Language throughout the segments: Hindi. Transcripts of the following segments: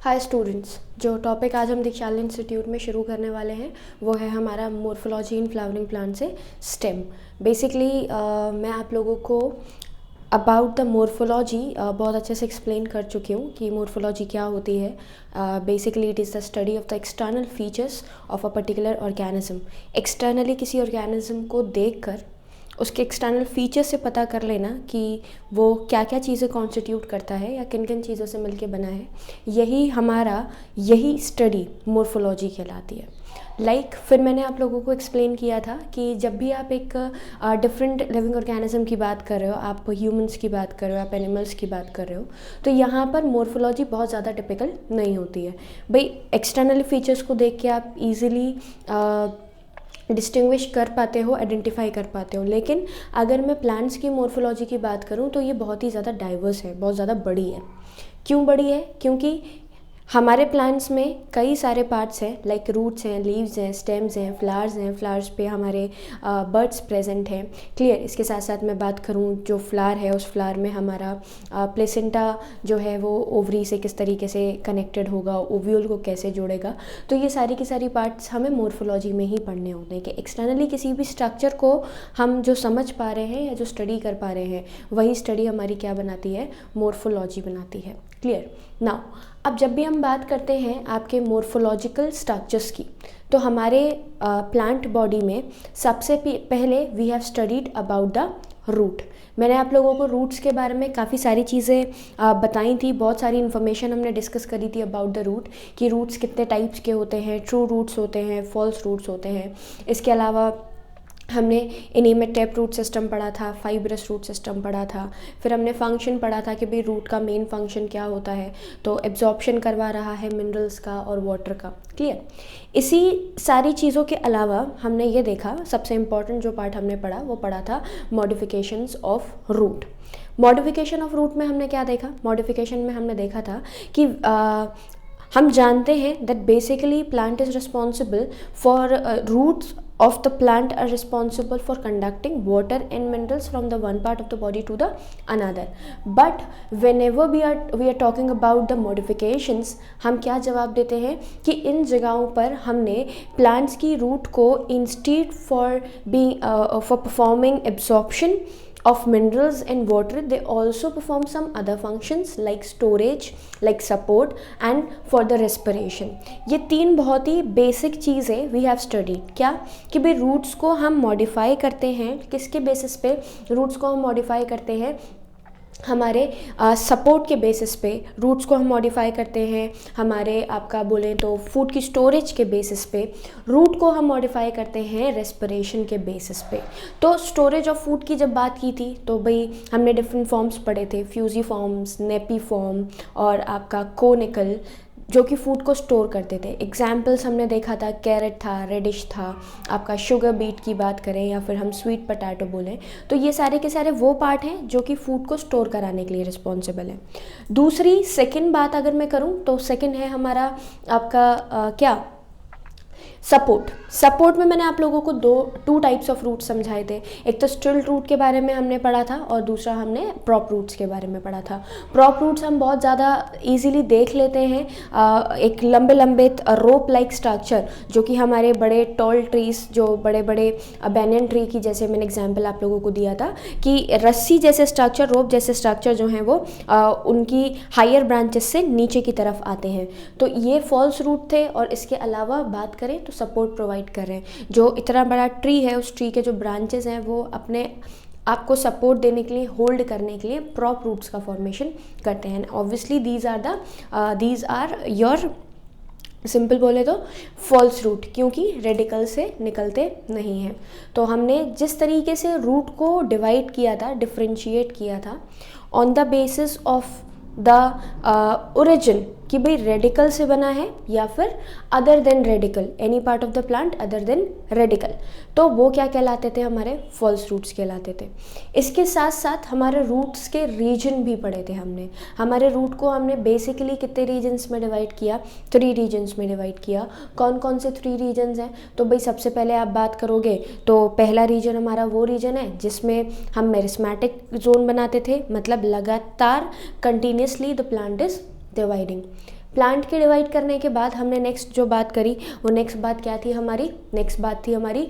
हाय स्टूडेंट्स, जो टॉपिक आज हम दीक्षाला इंस्टीट्यूट में शुरू करने वाले हैं वो है हमारा मोर्फोलॉजी इन फ्लावरिंग प्लांट से स्टेम। बेसिकली मैं आप लोगों को अबाउट द मोर्फोलॉजी बहुत अच्छे से एक्सप्लेन कर चुकी हूँ कि मोर्फोलॉजी क्या होती है। Basically it is the study of the external features of a particular organism. Externally किसी ऑर्गेनिज्म को देखकर उसके एक्सटर्नल फीचर्स से पता कर लेना कि वो क्या क्या चीज़ें कॉन्स्टिट्यूट करता है या किन किन चीज़ों से मिलके बना है। यही स्टडी मोर्फोलॉजी कहलाती है। फिर मैंने आप लोगों को एक्सप्लेन किया था कि जब भी आप एक डिफरेंट लिविंग ऑर्गेनिज्म की बात कर रहे हो, आप ह्यूमंस की बात कर रहे हो, आप एनिमल्स की बात कर रहे हो, तो यहाँ पर मोर्फोलॉजी बहुत ज़्यादा टिपिकल नहीं होती है। भाई एक्सटर्नल फीचर्स को देख के आप इजीली डिस्टिंग्विश कर पाते हो, आइडेंटिफाई कर पाते हो। लेकिन अगर मैं प्लांट्स की मोर्फोलॉजी की बात करूँ तो ये बहुत ही ज़्यादा डाइवर्स है, बहुत ज़्यादा बड़ी है। क्यों बड़ी है? क्योंकि हमारे प्लांट्स में कई सारे पार्ट्स हैं, लाइक रूट्स हैं, लीव्स हैं, स्टेम्स हैं, फ्लावर्स पे हमारे बर्ड्स प्रेजेंट हैं। क्लियर। इसके साथ साथ मैं बात करूँ जो फ्लावर है, उस फ्लावर में हमारा प्लेसेंटा जो है वो ओवरी से किस तरीके से कनेक्टेड होगा, ओव्यूल को कैसे जोड़ेगा। तो ये सारी की सारी पार्ट्स हमें मोर्फोलॉजी में ही पढ़ने होते हैं कि एक्सटर्नली किसी भी स्ट्रक्चर को हम जो समझ पा रहे हैं या जो स्टडी कर पा रहे हैं, वही स्टडी हमारी क्या बनाती है? मोर्फोलॉजी बनाती है। क्लियर। नाउ अब जब भी हम बात करते हैं आपके मोर्फोलॉजिकल स्ट्रक्चर्स की, तो हमारे प्लांट बॉडी में सबसे पहले we have studied about the root. मैंने आप लोगों को रूट्स के बारे में काफ़ी सारी चीज़ें बताई थी, बहुत सारी इन्फॉर्मेशन हमने डिस्कस करी थी अबाउट द रूट कि रूट्स कितने टाइप्स के होते हैं, ट्रू रूट्स होते हैं, फॉल्स रूट्स होते हैं। इसके अलावा हमने इनिमेट टैप रूट सिस्टम पढ़ा था, फाइब्रस रूट सिस्टम पढ़ा था। फिर हमने फंक्शन पढ़ा था कि भाई रूट का मेन फंक्शन क्या होता है, तो एब्जॉर्प्शन करवा रहा है मिनरल्स का और वाटर का। क्लियर। इसी सारी चीज़ों के अलावा हमने ये देखा, सबसे इम्पॉर्टेंट जो पार्ट हमने पढ़ा वो पढ़ा था modifications of root. Modification of root में हमने क्या देखा? मॉडिफिकेशन में हमने देखा था कि हम जानते हैं that basically plant is responsible for roots of the plant are responsible for conducting water and minerals from the one part of the body to the another. But whenever we are talking about the modifications, हम क्या जवाब देते हैं कि इन जगहों पर हमने plants की root को instead for performing absorption of minerals and water, they also perform some other functions like storage, like support and for the respiration. ये तीन बहुत ही बेसिक चीज़ें वी हैव स्टडीड। क्या कि भाई रूट्स को हम मॉडिफाई करते हैं, किसके बेसिस पे रूट्स को हम मॉडिफाई करते हैं? हमारे सपोर्ट के बेसिस पे रूट्स को हम मॉडिफाई करते हैं। हमारे आपका बोलें तो फूड की स्टोरेज के बेसिस पे रूट को हम मॉडिफाई करते हैं, रेस्पिरेशन के बेसिस पे। तो स्टोरेज ऑफ फूड की जब बात की थी तो भाई हमने डिफरेंट फॉर्म्स पढ़े थे, फ्यूजी फॉर्म्स, नेपी फॉर्म और आपका कोनिकल, जो कि फूड को स्टोर करते थे। एग्जाम्पल्स हमने देखा था, कैरेट था, रेडिश था, आपका शुगर बीट की बात करें या फिर हम स्वीट पोटैटो बोलें, तो ये सारे के सारे वो पार्ट हैं जो कि फूड को स्टोर कराने के लिए रिस्पॉन्सिबल है। दूसरी सेकंड बात अगर मैं करूं तो सेकंड है हमारा आपका क्या? सपोर्ट में मैंने आप लोगों को टू टाइप्स ऑफ रूट समझाए थे। एक तो स्टिल्ट रूट के बारे में हमने पढ़ा था और दूसरा हमने प्रॉप रूट्स के बारे में पढ़ा था। प्रॉप रूट्स हम बहुत ज़्यादा इजीली देख लेते हैं, एक लंबे लंबे रोप लाइक स्ट्रक्चर जो कि हमारे बड़े टॉल ट्रीज, जो बड़े बड़े बैनियन ट्री की, जैसे मैंने एग्जाम्पल आप लोगों को दिया था कि रस्सी जैसे स्ट्रक्चर, रोप जैसे स्ट्रक्चर जो हैं वो उनकी हायर ब्रांचेस से नीचे की तरफ आते हैं। तो ये फॉल्स रूट थे। और इसके अलावा बात करें तो सपोर्ट प्रोवाइड कर रहे हैं। जो इतना बड़ा ट्री है, उस ट्री के जो ब्रांचेस हैं वो अपने आपको सपोर्ट देने के लिए, होल्ड करने के लिए प्रॉप रूट्स का फॉर्मेशन करते हैं। Obviously these are your, simple बोले तो फॉल्स रूट, क्योंकि रेडिकल से निकलते नहीं हैं। तो हमने जिस तरीके से रूट को डिवाइड किया था, डिफ्रेंशिएट किया था on the basis of the origin कि भाई रेडिकल से बना है या फिर other than radical, any part of the plant other than radical, तो वो क्या कहलाते थे? हमारे फॉल्स रूट्स कहलाते थे। इसके साथ साथ हमारे रूट्स के रीजन भी पढ़े थे हमने। हमारे रूट को हमने बेसिकली कितने रीजन्स में डिवाइड किया? 3 रीजन्स में डिवाइड किया। कौन कौन से 3 रीजन्स हैं? तो भाई सबसे पहले आप बात करोगे तो पहला रीजन हमारा वो रीजन है जिसमें हम मेरिस्मेटिक जोन बनाते थे, मतलब लगातार continuously the plant is dividing. Plant के डिवाइड करने के बाद हमने नेक्स्ट जो बात करी वो नेक्स्ट बात क्या थी हमारी, नेक्स्ट बात थी हमारी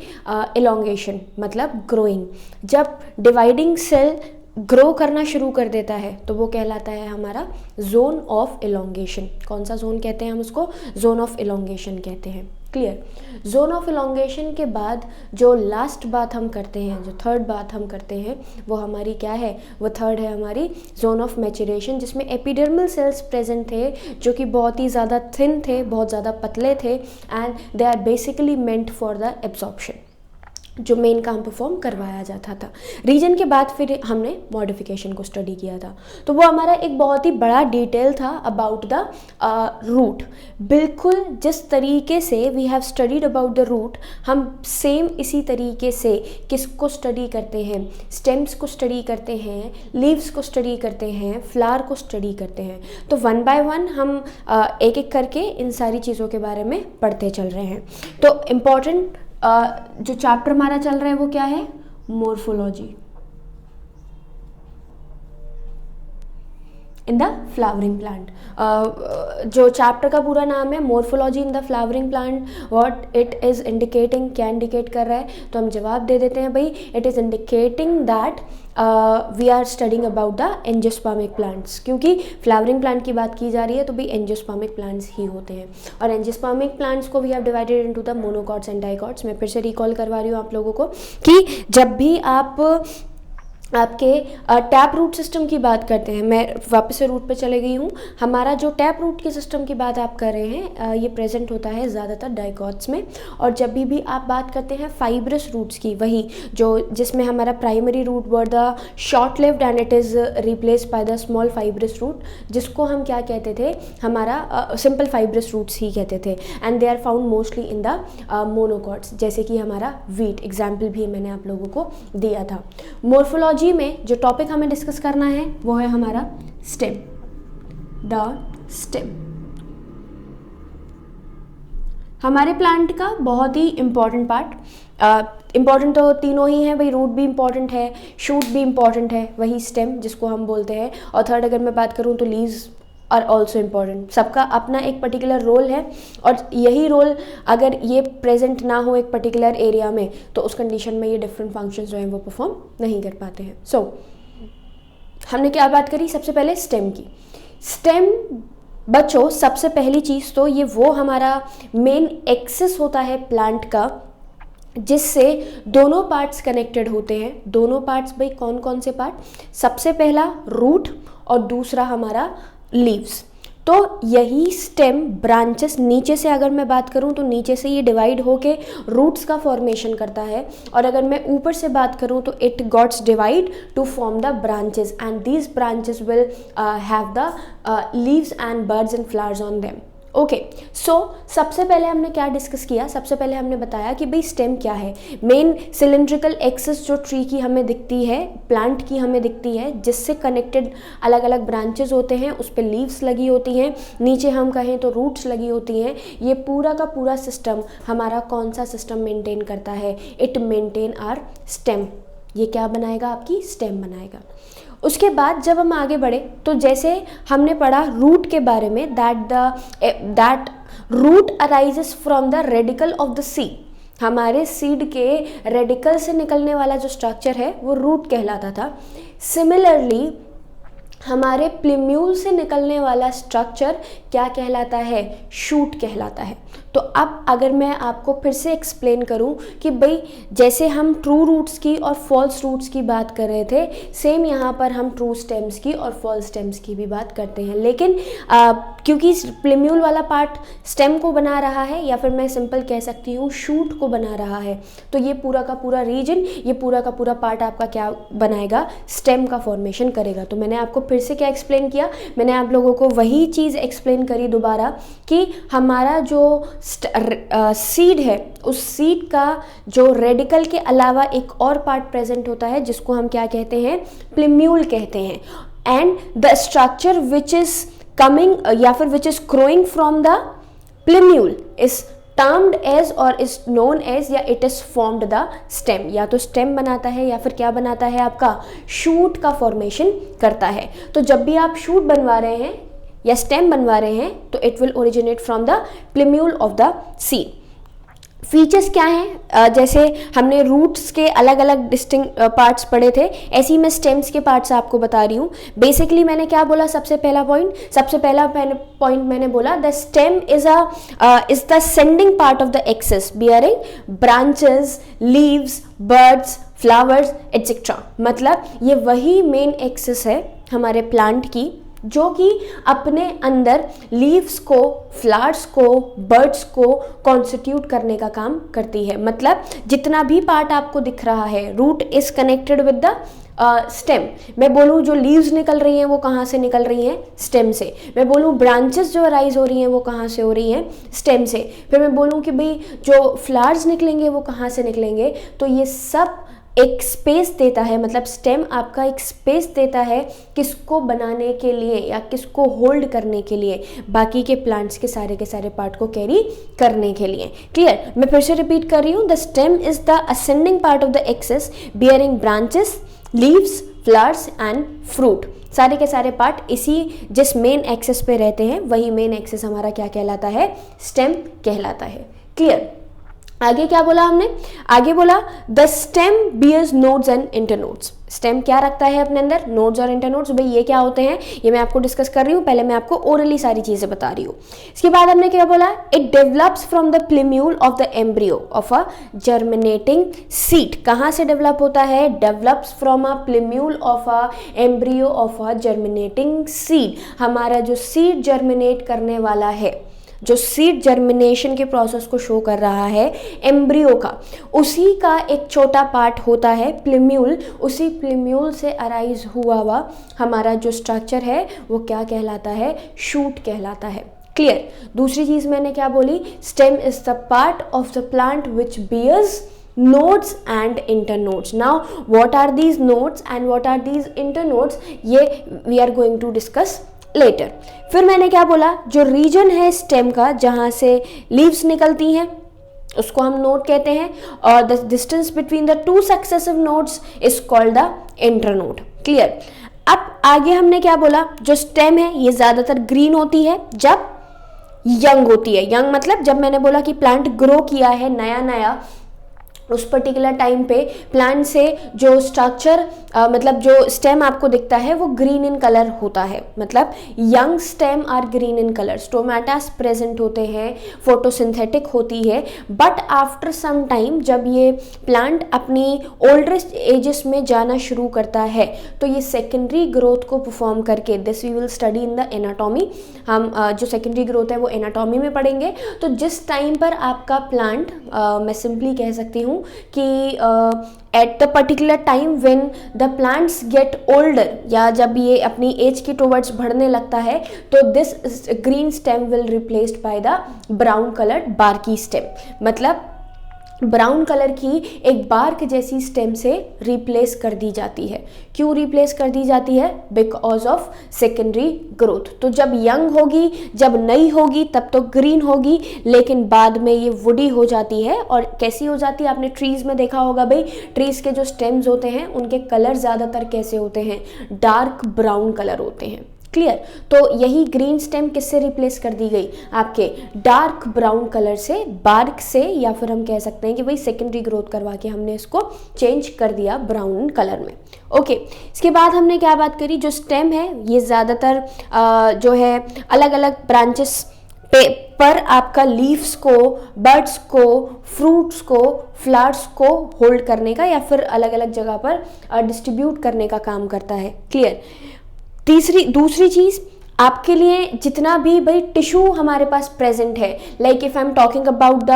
एलोंगेशन, मतलब ग्रोइंग। जब डिवाइडिंग सेल ग्रो करना शुरू कर देता है तो वो कहलाता है हमारा जोन ऑफ एलोंगेशन। कौन सा जोन कहते हैं हम उसको, जोन ऑफ एलोंगेशन कहते हैं। क्लियर। जोन ऑफ एलोंगेशन के बाद जो लास्ट बात हम करते हैं, जो थर्ड बात हम करते हैं वो हमारी क्या है, वो थर्ड है हमारी जोन ऑफ मैचुरेशन, जिसमें एपिडर्मल सेल्स प्रेजेंट थे जो कि बहुत ही ज़्यादा थिन थे, बहुत ज़्यादा पतले थे, and they are basically meant for the absorption, जो मेन काम परफॉर्म करवाया जाता था। रीजन के बाद फिर हमने मॉडिफिकेशन को स्टडी किया था, तो वो हमारा एक बहुत ही बड़ा डिटेल था अबाउट द रूट। बिल्कुल जिस तरीके से we have studied about the root, हम सेम इसी तरीके से किसको स्टडी करते हैं, स्टेम्स को स्टडी करते हैं, लीव्स को स्टडी करते हैं, फ्लावर को स्टडी करते हैं। तो वन बाय वन हम एक एक करके इन सारी चीज़ों के बारे में पढ़ते चल रहे हैं। तो इम्पॉर्टेंट जो चैप्टर हमारा चल रहा है वो क्या है, morphology in the flowering plant. जो चैप्टर का पूरा नाम है morphology in the flowering plant, what it is indicating, क्या इंडिकेट कर रहा है, तो हम जवाब दे देते हैं भाई, it is indicating that we are studying about the angiospermic plants. क्योंकि फ्लावरिंग प्लांट की बात की जा रही है तो भाई एंजियोस्पर्मिक प्लांट्स ही होते हैं, और एंजियोस्पर्मिक प्लांट्स को we have divided into the monocots and dicots. मैं फिर से रिकॉल करवा रही हूँ आप लोगों को कि जब भी आप आपके टैप रूट सिस्टम की बात करते हैं, मैं वापस से रूट पे चले गई हूँ, हमारा जो टैप रूट के सिस्टम की बात आप कर रहे हैं ये प्रेजेंट होता है ज़्यादातर डाइकॉट्स में। और जब भी आप बात करते हैं फाइब्रस रूट्स की, वही जो जिसमें हमारा primary root were the short lived and it is replaced by the small fibrous root, जिसको हम क्या कहते थे, हमारा सिंपल फाइब्रस रूट्स ही कहते थे, and they are found mostly in the monocots, जैसे कि हमारा वीट एग्जाम्पल भी मैंने आप लोगों को दिया था। मोर्फोलॉजी में जो टॉपिक हमें डिस्कस करना है वो है हमारा स्टेम, द स्टेम। हमारे प्लांट का बहुत ही इम्पॉर्टेंट पार्ट, इम्पॉर्टेंट तो तीनों ही हैं भाई, रूट भी इम्पॉर्टेंट है, शूट भी इम्पॉर्टेंट है, वही स्टेम जिसको हम बोलते हैं, और थर्ड अगर मैं बात करूँ तो लीव्स आर ऑल्सो इम्पॉर्टेंट। सबका अपना एक पर्टिकुलर रोल है, और यही रोल अगर ये प्रेजेंट ना हो एक पर्टिकुलर एरिया में तो उस कंडीशन में ये डिफरेंट फंक्शंस जो हैं वो परफॉर्म नहीं कर पाते हैं। सो हमने क्या बात करी, सबसे पहले स्टेम की। स्टेम बच्चों सबसे पहली चीज़ तो ये वो हमारा मेन एक्सिस होता है प्लांट का, जिससे दोनों पार्ट्स कनेक्टेड होते हैं। दोनों पार्ट्स भाई कौन कौन से पार्ट, सबसे पहला रूट और दूसरा हमारा लीव्स। तो यही स्टेम ब्रांचेस, नीचे से अगर मैं बात करूं तो नीचे से ये डिवाइड होके रूट्स का फॉर्मेशन करता है, और अगर मैं ऊपर से बात करूं तो it gots divide to form the branches, and these branches will have the leaves and birds and flowers on them. Okay, so सबसे पहले हमने क्या डिस्कस किया, सबसे पहले हमने बताया कि भाई स्टेम क्या है। मेन सिलिंड्रिकल एक्सिस जो ट्री की हमें दिखती है, प्लांट की हमें दिखती है, जिससे कनेक्टेड अलग अलग ब्रांचेस होते हैं, उस पर लीव्स लगी होती हैं, नीचे हम कहें तो रूट्स लगी होती हैं। ये पूरा का पूरा सिस्टम हमारा कौन सा सिस्टम मेंटेन करता है, इट मेंटेन आवर स्टेम। ये क्या बनाएगा, आपकी स्टेम बनाएगा। उसके बाद जब हम आगे बढ़े तो जैसे हमने पढ़ा रूट के बारे में, that root arises from the radicle of the seed. हमारे सीड के रेडिकल से निकलने वाला जो स्ट्रक्चर है वो रूट कहलाता था। सिमिलरली हमारे प्लिम्यूल से निकलने वाला स्ट्रक्चर क्या कहलाता है, शूट कहलाता है। तो अब अगर मैं आपको फिर से एक्सप्लेन करूं कि भाई जैसे हम ट्रू रूट्स की और फॉल्स रूट्स की बात कर रहे थे, सेम यहाँ पर हम ट्रू स्टेम्स की और फॉल्स स्टेम्स की भी बात करते हैं। लेकिन क्योंकि प्लिम्यूल वाला पार्ट स्टेम को बना रहा है, या फिर मैं सिंपल कह सकती हूँ शूट को बना रहा है, तो ये पूरा का पूरा रीजन, ये पूरा का पूरा पार्ट आपका क्या बनाएगा, स्टेम का फॉर्मेशन करेगा। तो मैंने आपको फिर से क्या एक्सप्लेन किया, मैंने आप लोगों को वही चीज़ एक्सप्लेन करी दोबारा कि हमारा जो सीड है, उस सीड का जो रेडिकल के अलावा एक और पार्ट प्रेजेंट होता है जिसको हम क्या कहते हैं, प्लिम्यूल कहते हैं। And the structure which is coming या फिर which is growing from the plumule is termed as और इज नोन एज, या it is formed the stem. या तो स्टेम बनाता है या फिर क्या बनाता है, आपका शूट का फॉर्मेशन करता है। तो जब भी आप शूट बनवा रहे हैं या स्टेम बनवा रहे हैं तो it will originate from the plumule of the seed. Features क्या हैं, जैसे हमने रूट्स के अलग अलग डिस्टिंक्ट पार्ट्स पढ़े थे, ऐसे ही मैं स्टेम्स के पार्ट्स आपको बता रही हूँ। बेसिकली मैंने क्या बोला, सबसे पहला पॉइंट मैंने बोला the stem is the sending part of the axis bearing branches, leaves, birds, flowers etcetera. मतलब ये वही मेन एक्सिस है हमारे प्लांट की जो कि अपने अंदर लीव्स को, फ्लावर्स को, बर्ड्स को कॉन्स्टिट्यूट करने का काम करती है। मतलब जितना भी पार्ट आपको दिख रहा है, root is connected with the stem. मैं बोलूँ जो लीव्स निकल रही हैं वो कहाँ से निकल रही हैं, स्टेम से। मैं बोलूँ ब्रांचेस जो अराइज हो रही हैं वो कहाँ से हो रही हैं, स्टेम से। फिर मैं बोलूँ कि भाई जो फ्लावर्स निकलेंगे वो कहाँ से निकलेंगे, तो ये सब एक स्पेस देता है, मतलब स्टेम आपका एक स्पेस देता है किसको बनाने के लिए या किसको होल्ड करने के लिए, बाकी के प्लांट्स के सारे पार्ट को कैरी करने के लिए। क्लियर? मैं फिर से रिपीट कर रही हूँ, the stem is the ascending part of the axis bearing branches, leaves, flowers and fruit. सारे के सारे पार्ट इसी जिस मेन एक्सिस पे रहते हैं वही मेन एक्सिस हमारा क्या कहलाता है, स्टेम कहलाता है। क्लियर? आगे क्या बोला हमने, आगे बोला the stem bears nodes and internodes. Stem क्या रखता है अपने अंदर, नोड्स और इंटरनोड्स। भाई ये क्या होते हैं, ये मैं आपको डिस्कस कर रही हूँ, पहले मैं आपको ओरली सारी चीजें बता रही हूँ। इसके बाद हमने क्या बोला, it develops from the plumule of the embryo of a germinating seed. कहाँ से डेवलप होता है, develops from a plumule of a embryo of a germinating seed. हमारा जो सीड जर्मिनेट करने वाला है, जो सीड जर्मिनेशन के प्रोसेस को शो कर रहा है एम्ब्रियो का, उसी का एक छोटा पार्ट होता है प्लिम्यूल। उसी प्लिम्यूल से अराइज हुआ हमारा जो स्ट्रक्चर है वो क्या कहलाता है, शूट कहलाता है। क्लियर? दूसरी चीज मैंने क्या बोली, stem is the part of the plant which bears nodes and internodes. Now what are these nodes and what are these internodes, ये we are going to discuss later. फिर मैंने क्या बोला, जो रीजन है स्टेम का जहाँ से लीव्स निकलती हैं उसको हम नोड कहते हैं, और the distance between the two successive nodes is called the internode. Clear? अब आगे हमने क्या बोला, जो स्टेम है ये ज्यादातर ग्रीन होती है जब यंग होती है। यंग मतलब जब मैंने बोला कि प्लांट ग्रो किया है नया नया, उस पर्टिकुलर टाइम पे प्लांट से जो स्ट्रक्चर मतलब जो स्टेम आपको दिखता है वो ग्रीन इन कलर होता है। मतलब young stem are green in colour, stomatas present होते हैं, फोटोसिंथेटिक होती है। बट आफ्टर सम टाइम जब ये प्लांट अपनी ओल्डेस्ट एजेस में जाना शुरू करता है तो ये सेकेंडरी ग्रोथ को परफॉर्म करके, this we will study in the anatomy, हम जो सेकेंडरी ग्रोथ है वो एनाटॉमी में पढ़ेंगे। तो जिस टाइम पर आपका प्लांट, मैं सिंपली कह सकती हूँ कि at the particular time when the plants get older, या जब ये अपनी एज की टुवर्ड्स बढ़ने लगता है, तो this green stem will replaced by the brown coloured barky stem. मतलब ब्राउन कलर की एक बार्क जैसी स्टेम से रिप्लेस कर दी जाती है। क्यों रिप्लेस कर दी जाती है, बिकॉज ऑफ सेकेंडरी ग्रोथ। तो जब यंग होगी, जब नई होगी तब तो ग्रीन होगी, लेकिन बाद में ये वुडी हो जाती है। और कैसी हो जाती है, आपने ट्रीज में देखा होगा भाई, ट्रीज के जो स्टेम्स होते हैं उनके कलर ज्यादातर कैसे होते हैं, डार्क ब्राउन कलर होते हैं। क्लियर? तो यही ग्रीन स्टेम किससे रिप्लेस कर दी गई, आपके डार्क ब्राउन कलर से, बार्क से, या फिर हम कह सकते हैं कि भाई सेकेंडरी ग्रोथ करवा के हमने इसको चेंज कर दिया ब्राउन कलर में। ओके, इसके बाद हमने क्या बात करी, जो स्टेम है ये ज़्यादातर जो है अलग अलग ब्रांचेस पर आपका लीव्स को, बर्ड्स को, फ्रूट्स को, फ्लावर्स को होल्ड करने का या फिर अलग अलग जगह पर डिस्ट्रीब्यूट करने का काम करता है। क्लियर? दूसरी चीज, आपके लिए जितना भी भाई टिश्यू हमारे पास प्रेजेंट है, like if I am talking about the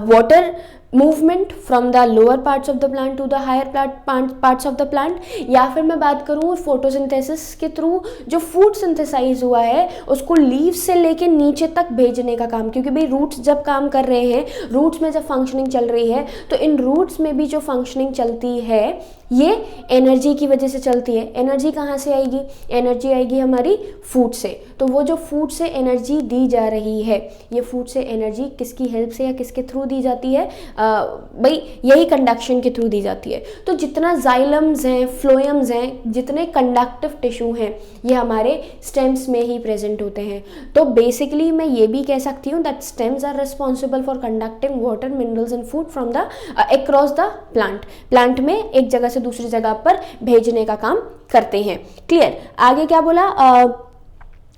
water movement from the lower parts of the plant to the higher parts of the plant, या फिर मैं बात करूँ फोटोसिंथेसिस के थ्रू जो फूड सिंथेसाइज हुआ है उसको लीव से लेके नीचे तक भेजने का काम। क्योंकि भाई रूट्स जब काम कर रहे हैं, रूट्स में जब फंक्शनिंग चल रही है, तो इन रूट्स में भी जो फंक्शनिंग चलती है ये एनर्जी की वजह से चलती है। एनर्जी कहाँ से आएगी? एनर्जी आएगी हमारी फूड से। तो वो जो फूड से एनर्जी दी जा रही है, ये फूड से एनर्जी किसकी हेल्प से या किसके थ्रू दी जाती है? भाई यही कंडक्शन के थ्रू दी जाती है। तो जितना जाइलम्स हैं, फ्लोएम्स हैं, जितने कंडक्टिव टिश्यू हैं, ये हमारे स्टेम्स में ही प्रेजेंट होते हैं। तो बेसिकली मैं ये भी कह सकती हूँ that stems are responsible for conducting water, minerals and food from the across the plant में एक जगह से दूसरी जगह पर भेजने का काम करते हैं। क्लियर? आगे क्या बोला?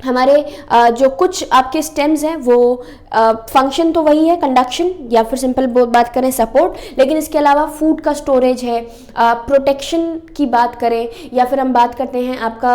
हमारे जो कुछ आपके स्टेम्स हैं वो फंक्शन तो वही है कंडक्शन या फिर सिंपल बात करें सपोर्ट, लेकिन इसके अलावा फूड का स्टोरेज है, प्रोटेक्शन की बात करें या फिर हम बात करते हैं आपका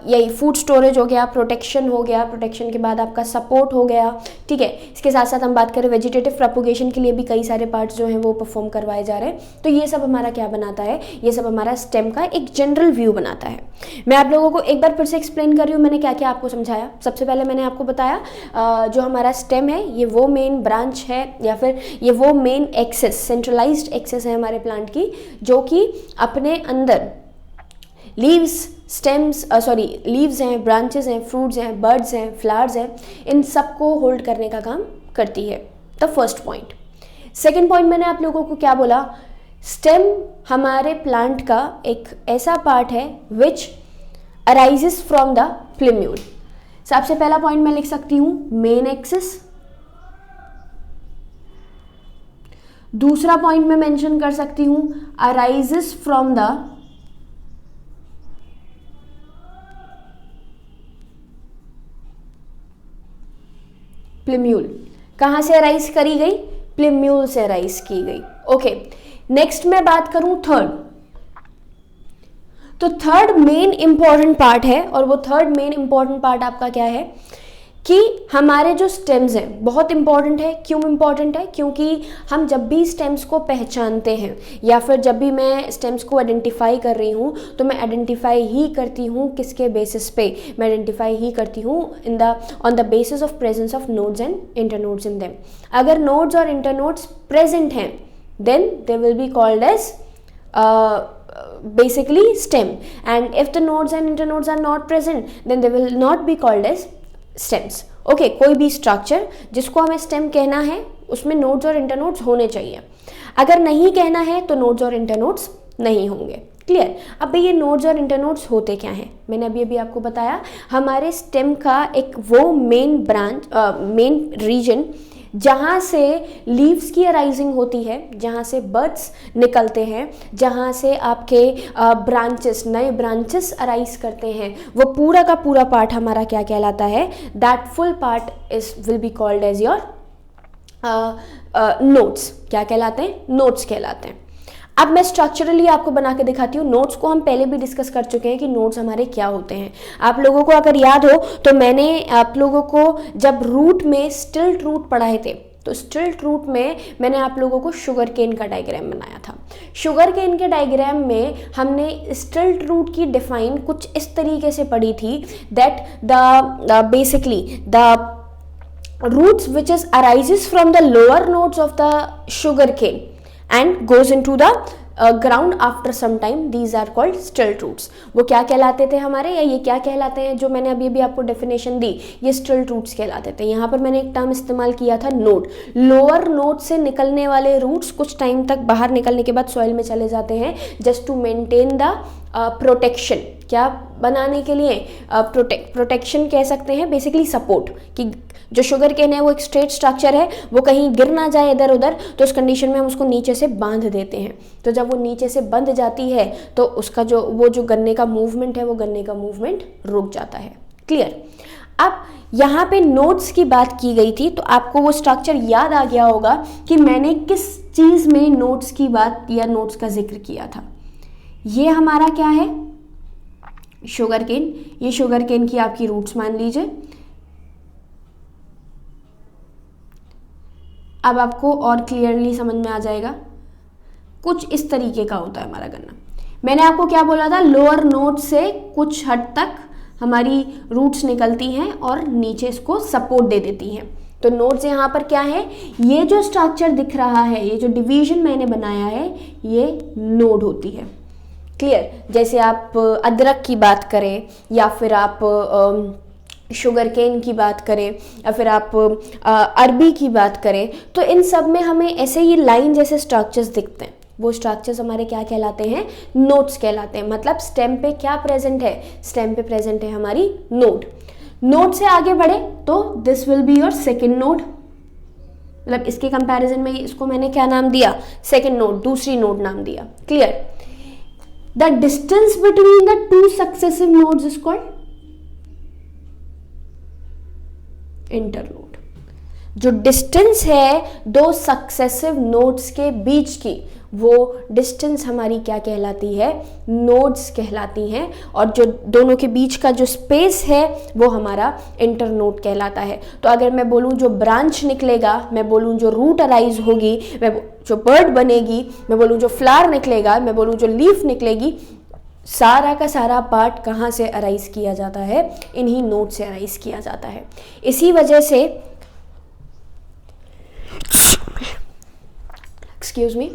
यही फूड स्टोरेज हो गया, प्रोटेक्शन हो गया, प्रोटेक्शन के बाद आपका सपोर्ट हो गया। ठीक है, इसके साथ साथ हम बात करें वेजिटेटिव प्रोपोगेशन के लिए भी कई सारे पार्ट्स जो हैं वो परफॉर्म करवाए जा रहे हैं। तो ये सब हमारा क्या बनाता है? ये सब हमारा स्टेम का एक जनरल व्यू बनाता है। मैं आप लोगों को एक बार फिर से एक्सप्लेन कर रही हूँ मैंने क्या क्या आपको समझाया। सबसे पहले मैंने आपको बताया जो हमारा स्टेम है ये वो मेन ब्रांच है या फिर ये वो मेन एक्सेस, सेंट्रलाइज्ड एक्सेस है हमारे प्लांट की, जो कि अपने अंदर लीव्स, स्टेम्स लीव्स हैं, ब्रांचेस हैं, फ्रूट्स हैं, बर्ड्स हैं, फ्लावर्स हैं, इन सबको होल्ड करने का काम करती है। The first point. Second point मैंने आप लोगों को क्या बोला? स्टेम हमारे प्लांट का एक ऐसा पार्ट है विच अराइजेस फ्रॉम द प्लिम्यूल। सबसे पहला पॉइंट मैं लिख सकती हूं मेन एक्सिस। दूसरा पॉइंट मैं मेंशन कर सकती हूं अराइजेस फ्रॉम द प्लिम्यूल। कहां से अराइज करी गई? प्लिम्यूल से अराइज की गई। ओके, नेक्स्ट मैं बात करूं थर्ड। तो थर्ड मेन इंपॉर्टेंट पार्ट है, और वो थर्ड मेन इंपॉर्टेंट पार्ट आपका क्या है कि हमारे जो स्टेम्स हैं बहुत इंपॉर्टेंट है। क्यों इंपॉर्टेंट है? क्योंकि हम जब भी स्टेम्स को पहचानते हैं या फिर जब भी मैं स्टेम्स को आइडेंटिफाई कर रही हूँ तो मैं आइडेंटिफाई ही करती हूँ किसके बेसिस पे? मैं आइडेंटिफाई ही करती हूँ on the basis of presence of nodes and internodes in them. अगर नोड्स और इंटरनोड्स प्रेजेंट हैं then they will be called as basically stem, and if the nodes and internodes are not present then they will not be called as stems. Okay, कोई भी स्ट्रक्चर जिसको हमें स्टेम कहना है उसमें नोड्स और इंटरनोड्स होने चाहिए। अगर नहीं कहना है तो नोड्स और इंटरनोड्स नहीं होंगे। क्लियर? अब ये नोड्स और इंटरनोड्स होते क्या हैं? मैंने अभी आपको बताया हमारे स्टेम का एक वो मेन ब्रांच, मेन रीजन जहाँ से लीव्स की अराइजिंग होती है, जहाँ से बर्ड्स निकलते हैं, जहाँ से आपके ब्रांचेस, नए ब्रांचेस अराइज करते हैं, वो पूरा का पूरा पार्ट हमारा क्या कहलाता है? That full part will be called as your nodes. क्या कहलाते हैं? नोड्स कहलाते हैं। अब मैं स्ट्रक्चरली आपको बना के दिखाती हूँ। नोड्स को हम पहले भी डिस्कस कर चुके हैं कि नोड्स हमारे क्या होते हैं। आप लोगों को अगर याद हो तो मैंने आप लोगों को जब रूट में स्टिल्ट रूट पढ़ाए थे तो स्टिल्ट रूट में मैंने आप लोगों को शुगर केन का डायग्राम बनाया था। शुगर केन के डायग्राम में हमने स्टिल्ट रूट की डिफाइन कुछ इस तरीके से पढ़ी थी that the basically the roots which is arises from the lower nodes of the sugar cane and goes into the ground after some time, these are called stilt roots. वो क्या कहलाते थे हमारे, या ये क्या कहलाते हैं जो मैंने अभी आपको डेफिनेशन दी, ये stilt roots कहलाते थे। यहाँ पर मैंने एक टर्म इस्तेमाल किया था नोड। लोअर नोड से निकलने वाले रूट्स कुछ टाइम तक बाहर निकलने के बाद सॉइल में चले जाते हैं just to maintain the protection. क्या बनाने के लिए? प्रोटेक्शन कह सकते हैं, बेसिकली सपोर्ट, कि जो शुगर केन है वो एक स्ट्रेट स्ट्रक्चर है, वो कहीं गिर ना जाए इधर उधर, तो उस कंडीशन में हम उसको नीचे से बांध देते हैं। तो जब वो नीचे से बंध जाती है तो उसका जो गन्ने का मूवमेंट है वो गन्ने का मूवमेंट रुक जाता है। क्लियर? अब यहाँ पे नोड्स की बात की गई थी तो आपको वो स्ट्रक्चर याद आ गया होगा कि मैंने किस चीज़ में नोड्स की बात या नोड्स का जिक्र किया था। ये हमारा क्या है? Sugar cane. ये शुगर केन की आपकी रूट्स मान लीजिए। अब आपको और क्लियरली समझ में आ जाएगा। कुछ इस तरीके का होता है हमारा गन्ना। मैंने आपको क्या बोला था? लोअर नोड से कुछ हद तक हमारी रूट्स निकलती हैं और नीचे इसको सपोर्ट दे देती हैं। तो नोड्स यहाँ पर क्या है? ये जो स्ट्रक्चर दिख रहा है, ये जो डिवीजन मैंने बनाया है, ये नोड होती है। क्लियर। जैसे आप अदरक की बात करें या फिर आप शुगर केन की बात करें या फिर आप अरबी की बात करें, तो इन सब में हमें ऐसे ही लाइन जैसे स्ट्रक्चर्स दिखते हैं। वो स्ट्रक्चर्स हमारे क्या कहलाते हैं? नोड्स कहलाते हैं। मतलब स्टेम पे क्या प्रेजेंट है? स्टेम पे प्रेजेंट है हमारी नोड। नोड से आगे बढ़े तो this will be your second node. मतलब इसके कंपैरिजन में इसको मैंने क्या नाम दिया? सेकेंड नोड, दूसरी नोड नाम दिया। Clear. The distance between the two successive nodes is called internode. जो डिस्टेंस है दो सक्सेसिव नोड्स के बीच की, वो डिस्टेंस हमारी क्या कहलाती है? नोड्स कहलाती हैं। और जो दोनों के बीच का जो स्पेस है वो हमारा इंटरनोड कहलाता है। तो अगर मैं बोलूँ जो ब्रांच निकलेगा, मैं बोलूँ जो रूट अराइज होगी, मैं जो बर्ड बनेगी, मैं बोलूँ जो फ्लावर निकलेगा, मैं बोलूँ जो लीफ निकलेगी, सारा का सारा पार्ट कहाँ से अराइज किया जाता है? इन्हीं नोड से अराइज किया जाता है। इसी वजह से एक्सक्यूज मी,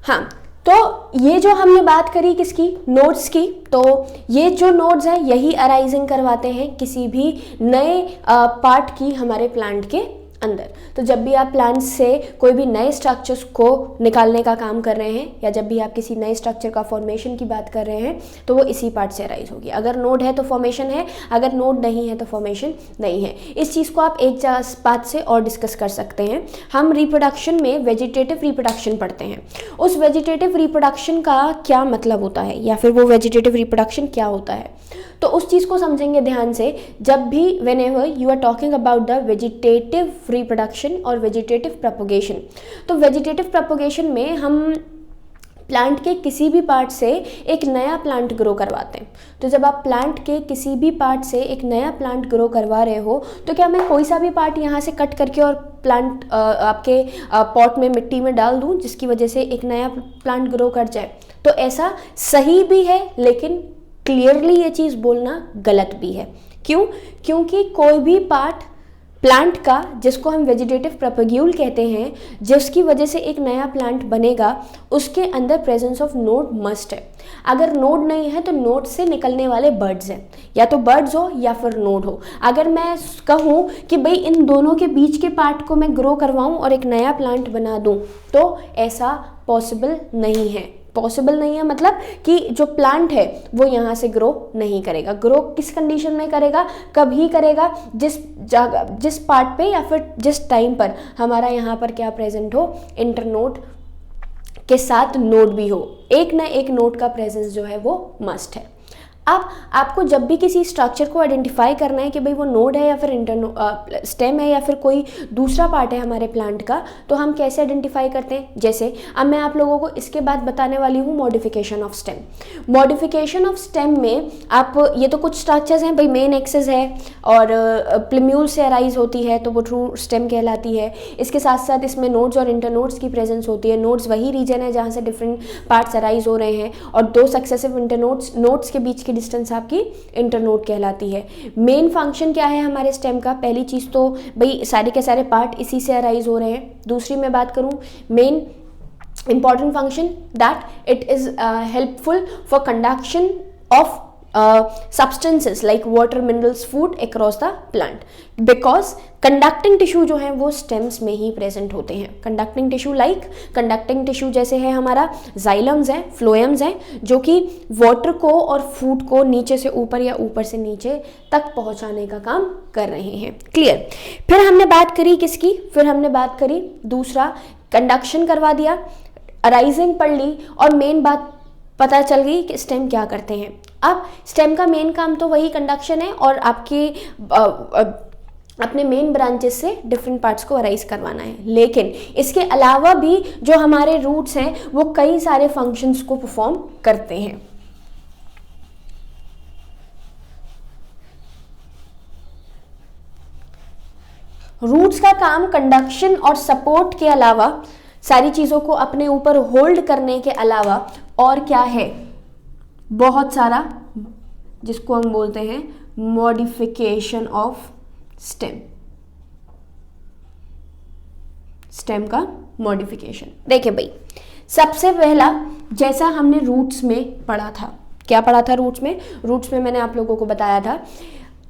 हाँ, तो ये जो हमने बात करी किसकी? नोड्स की। तो ये जो नोड्स हैं यही अराइजिंग करवाते हैं किसी भी नए पार्ट की हमारे प्लांट के अंदर। तो जब भी आप प्लांट से कोई भी नए स्ट्रक्चर्स को निकालने का काम कर रहे हैं या जब भी आप किसी नए स्ट्रक्चर का फॉर्मेशन की बात कर रहे हैं तो वो इसी पार्ट से अराइज होगी। अगर नोड है तो फॉर्मेशन है, अगर नोड नहीं है तो फॉर्मेशन नहीं है। इस चीज़ को आप एक बात से और डिस्कस कर सकते हैं। हम रिप्रोडक्शन में वेजिटेटिव रिप्रोडक्शन पढ़ते हैं। उस वेजिटेटिव रिप्रोडक्शन का क्या मतलब होता है या फिर वो वेजिटेटिव रिप्रोडक्शन क्या होता है, तो उस चीज़ को समझेंगे ध्यान से जब भी whenever you are talking about the vegetative reproduction और वेजिटेटिव प्रोपगेशन। तो वेजिटेटिव प्रोपगेशन में हम प्लांट के किसी भी पार्ट से एक नया प्लांट ग्रो करवाते हैं। तो जब आप प्लांट के किसी भी पार्ट से एक नया प्लांट ग्रो करवा रहे हो तो क्या मैं कोई सा भी पार्ट यहाँ से कट करके और प्लांट आपके पॉट में मिट्टी में डाल दूँ जिसकी वजह से एक नया प्लांट ग्रो कर जाए? तो ऐसा सही भी है लेकिन क्लियरली ये चीज़ बोलना गलत भी है। क्यों? क्योंकि कोई भी पार्ट प्लांट का जिसको हम वेजिटेटिव प्रोपग्यूल कहते हैं, जिसकी वजह से एक नया प्लांट बनेगा, उसके अंदर प्रेजेंस ऑफ नोड मस्ट है। अगर नोड नहीं है तो नोड से निकलने वाले बर्ड्स हैं, या तो बर्ड्स हो या फिर नोड हो। अगर मैं कहूँ कि भाई इन दोनों के बीच के पार्ट को मैं ग्रो करवाऊँ और एक नया प्लांट बना दूँ, तो ऐसा पॉसिबल नहीं है। पॉसिबल नहीं है मतलब कि जो प्लांट है वो यहाँ से ग्रो नहीं करेगा। ग्रो किस कंडीशन में करेगा? कभी करेगा जिस पार्ट पे या फिर जिस टाइम पर हमारा यहाँ पर क्या प्रेजेंट हो? इंटरनोड के साथ नोड भी हो। एक ना एक नोड का प्रेजेंस जो है वो मस्ट है। अब आपको जब भी किसी स्ट्रक्चर को आइडेंटिफाई करना है कि भाई वो नोड है या फिर स्टेम है या फिर कोई दूसरा पार्ट है हमारे प्लांट का, तो हम कैसे आइडेंटिफाई करते हैं? जैसे अब मैं आप लोगों को इसके बाद बताने वाली हूँ modification of stem. Modification of stem में आप ये तो कुछ स्ट्रक्चर्स हैं, भाई मेन एक्सिस है और प्लिम्यूल से अराइज होती है तो वो ट्रू स्टेम कहलाती है। इसके साथ साथ इसमें नोड्स और इंटरनोड्स की प्रेजेंस होती है। नोड्स वही रीजन है जहाँ से डिफरेंट पार्ट्स अराइज हो रहे हैं और दो सक्सेसिव नोड्स के बीच डिस्टेंस आपकी इंटरनोड कहलाती है। मेन फंक्शन क्या है हमारे स्टेम का? पहली चीज तो भाई सारे के सारे पार्ट इसी से अराइज हो रहे हैं। दूसरी मैं बात करूं main important function that it is helpful for conduction of substances like water, minerals, food across the plant because conducting tissue जो है वो स्टेम्स में ही प्रेजेंट होते हैं। कंडक्टिंग टिश्यू कंडक्टिंग टिश्यू जैसे है हमारा जाइलम्स हैं, फ्लोएम्स हैं, जो कि वाटर को और फूड को नीचे से ऊपर या ऊपर से नीचे तक पहुंचाने का काम कर रहे हैं। क्लियर। फिर हमने बात करी किसकी? फिर हमने बात करी दूसरा, कंडक्शन करवा दिया, अराइजिंग पढ़ ली और मेन बात पता चल गई कि स्टेम क्या करते हैं। अब स्टेम का मेन काम तो वही कंडक्शन है और आपके अपने मेन ब्रांचेस से डिफरेंट पार्ट्स को अराइज करवाना है। लेकिन इसके अलावा भी जो हमारे रूट्स हैं वो कई सारे फंक्शंस को परफॉर्म करते हैं। रूट्स का काम कंडक्शन और सपोर्ट के अलावा, सारी चीज़ों को अपने ऊपर होल्ड करने के अलावा और क्या है? बहुत सारा, जिसको हम बोलते हैं मॉडिफिकेशन ऑफ स्टेम। स्टेम का मॉडिफिकेशन। देखिए भाई, सबसे पहला, जैसा हमने रूट्स में पढ़ा था, क्या पढ़ा था रूट्स में? रूट्स में मैंने आप लोगों को बताया था,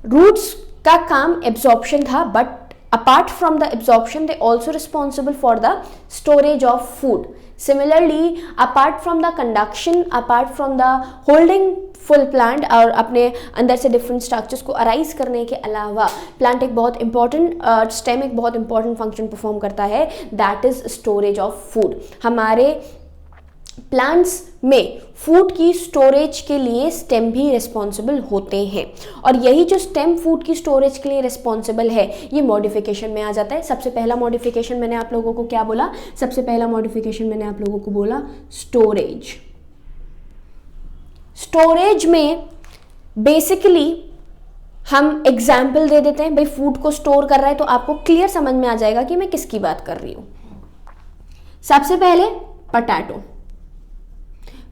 रूट्स का काम एब्जॉर्प्शन था, but apart from the absorption they also responsible for the storage of food. Similarly, apart from the conduction, apart from the holding full plant और अपने अंदर से different structures को arise करने के अलावा plant एक बहुत important stem एक बहुत important function perform करता है, that is storage of food. हमारे प्लांट्स में फूड की स्टोरेज के लिए स्टेम भी रिस्पॉन्सिबल होते हैं, और यही जो स्टेम फूड की स्टोरेज के लिए रिस्पॉन्सिबल है ये मॉडिफिकेशन में आ जाता है। सबसे पहला मॉडिफिकेशन मैंने आप लोगों को क्या बोला? सबसे पहला मॉडिफिकेशन मैंने आप लोगों को बोला स्टोरेज। स्टोरेज में बेसिकली हम एग्जाम्पल दे देते हैं, भाई फूड को स्टोर कर रहा है तो आपको क्लियर समझ में आ जाएगा कि मैं किसकी बात कर रही हूँ। सबसे पहले पोटैटो।